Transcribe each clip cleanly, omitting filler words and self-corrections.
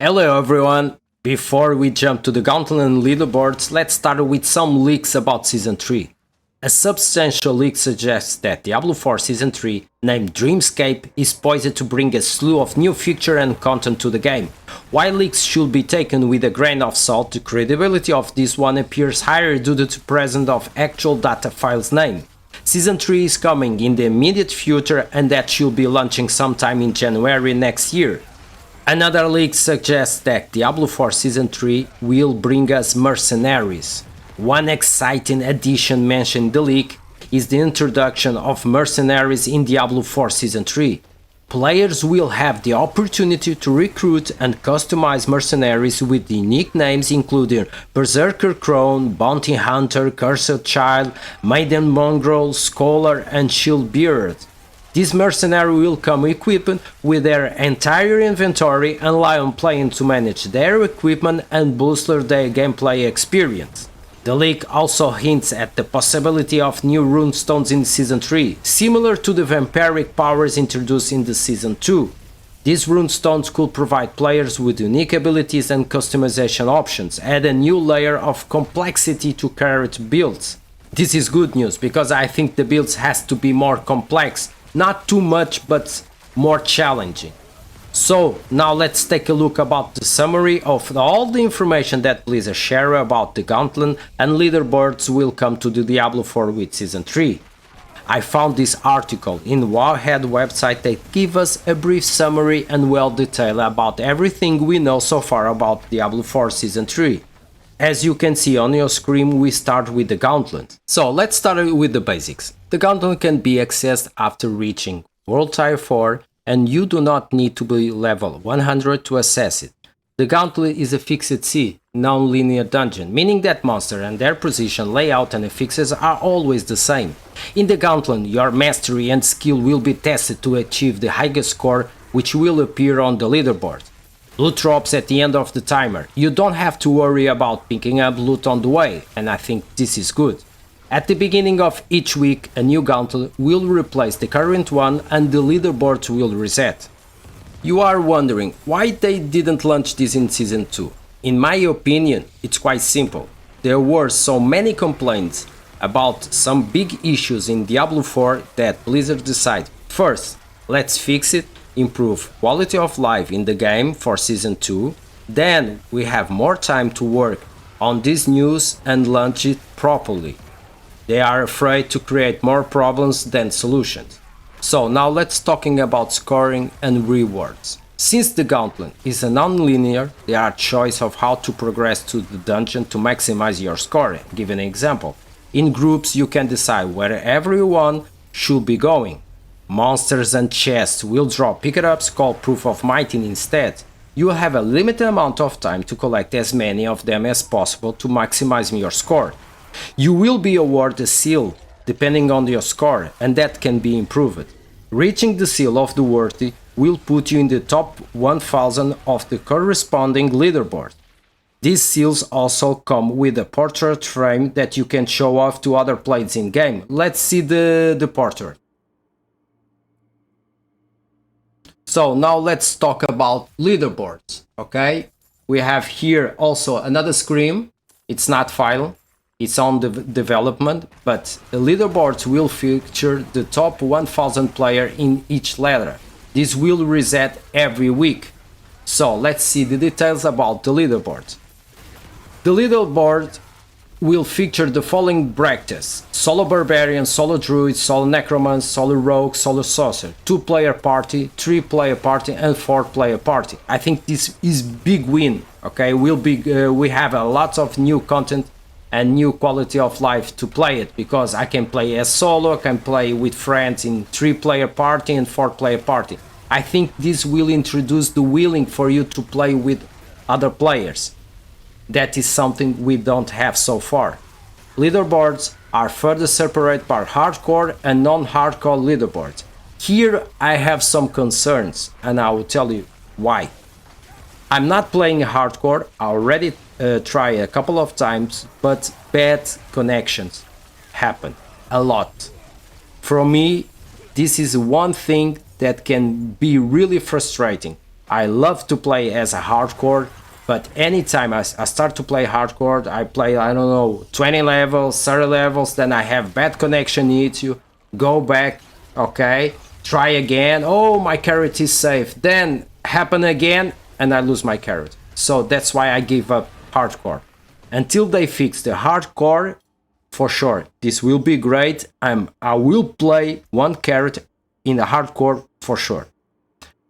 Hello everyone! Before we jump to the Gauntlet and Leaderboards, let's start with some leaks about Season 3. A substantial leak suggests that Diablo 4 Season 3, named Dreamscape, is poised to bring a slew of new feature and content to the game. While leaks should be taken with a grain of salt, the credibility of this one appears higher due to the presence of actual data files name. Season 3 is coming in the immediate future and that should be launching sometime in January next year. Another leak suggests that Diablo 4 Season 3 will bring us mercenaries. One exciting addition mentioned in the leak is the introduction of mercenaries in Diablo 4 Season 3. Players will have the opportunity to recruit and customize mercenaries with unique names including Berserker Crone, Bounty Hunter, Cursed Child, Maiden Mongrel, Scholar and Shieldbearer. This mercenary will come equipped with their entire inventory and rely on players to manage their equipment and boost their gameplay experience. The leak also hints at the possibility of new runestones in Season 3, similar to the vampiric powers introduced in the Season 2. These runestones could provide players with unique abilities and customization options, add a new layer of complexity to current builds. This is good news because I think the builds has to be more complex. Not too much, but more challenging. So now let's take a look about the summary of all the information that Blizzard share about the Gauntlet and Leaderboards will come to the Diablo 4 with Season 3. I found this article in Wowhead website that gives us a brief summary and well detailed about everything we know so far about Diablo 4 Season 3. As you can see on your screen, we start with the Gauntlet. So let's start with the basics. The Gauntlet can be accessed after reaching World Tier 4 and you do not need to be level 100 to access it. The Gauntlet is a fixed C, non-linear dungeon, meaning that monsters and their position, layout and affixes are always the same. In the Gauntlet, your mastery and skill will be tested to achieve the highest score, which will appear on the leaderboard. Loot drops at the end of the timer. You don't have to worry about picking up loot on the way, and I think this is good. At the beginning of each week, a new Gauntlet will replace the current one and the leaderboards will reset. You are wondering why they didn't launch this in Season 2. In my opinion, it's quite simple. There were so many complaints about some big issues in Diablo 4 that Blizzard decided, first, let's fix it, improve quality of life in the game for Season 2, then we have more time to work on this news and launch it properly. They are afraid to create more problems than solutions. So now let's talking about scoring and rewards. Since the Gauntlet is a non-linear, there are choice of how to progress to the dungeon to maximize your scoring. Give an example. In groups you can decide where everyone should be going. Monsters and chests will drop pick-ups called Proof of Mighty instead. You will have a limited amount of time to collect as many of them as possible to maximize your score. You will be awarded a seal depending on your score and that can be improved. Reaching the seal of the worthy will put you in the top 1000 of the corresponding leaderboard. These seals also come with a portrait frame that you can show off to other players in game. Let's see the portrait. So now let's talk about leaderboards, okay? We have here also another screen. It's not file, it's on the development, but the leaderboards will feature the top 1000 player in each ladder. This will reset every week. So let's see the details about the leaderboard. The leaderboard will feature the following brackets: Solo Barbarian, Solo Druid, Solo Necromancer, Solo Rogue, Solo Sorcerer, 2-player party, 3-player party and 4-player party. I think this is big win, okay? We have a lot of new content and new quality of life to play it, because I can play as solo, I can play with friends in 3-player party and 4-player party. I think this will introduce the willing for you to play with other players. That is something we don't have so far. Leaderboards are further separated by hardcore and non-hardcore leaderboards. Here I have some concerns and I will tell you why. I'm not playing hardcore, I already tried a couple of times, but bad connections happen a lot. For me, this is one thing that can be really frustrating. I love to play as a hardcore, but anytime I start to play hardcore, I play, I don't know, 20 levels, 30 levels, then I have bad connection issue, go back, okay, try again, oh, my carrot is safe, then happen again, and I lose my carrot. So that's why I give up hardcore. Until they fix the hardcore, for sure, this will be great. I will play one carrot in the hardcore for sure.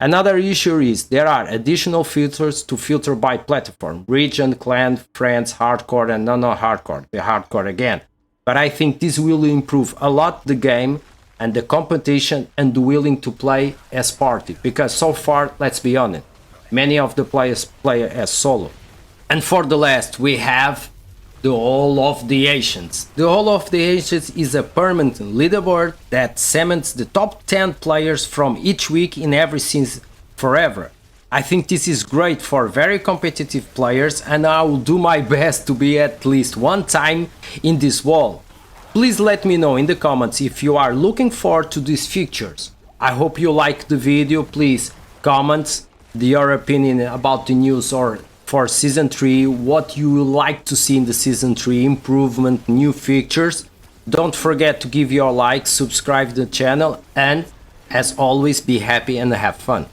Another issue is there are additional filters to filter by platform, region, clan, friends, hardcore, and non-hardcore, the hardcore again. But I think this will improve a lot the game and the competition and the willing to play as party, because so far, let's be honest, many of the players play as solo. And for the last, we have the Hall of the Ancients. The Hall of the Ancients is a permanent leaderboard that summons the top 10 players from each week in every season forever. I think this is great for very competitive players, and I will do my best to be at least one time in this wall. Please let me know in the comments if you are looking forward to these features. I hope you liked the video. Please comment your opinion about the news or for Season 3, what you would like to see in the Season 3 improvement, new features. Don't forget to give your like, subscribe to the channel, and as always, be happy and have fun.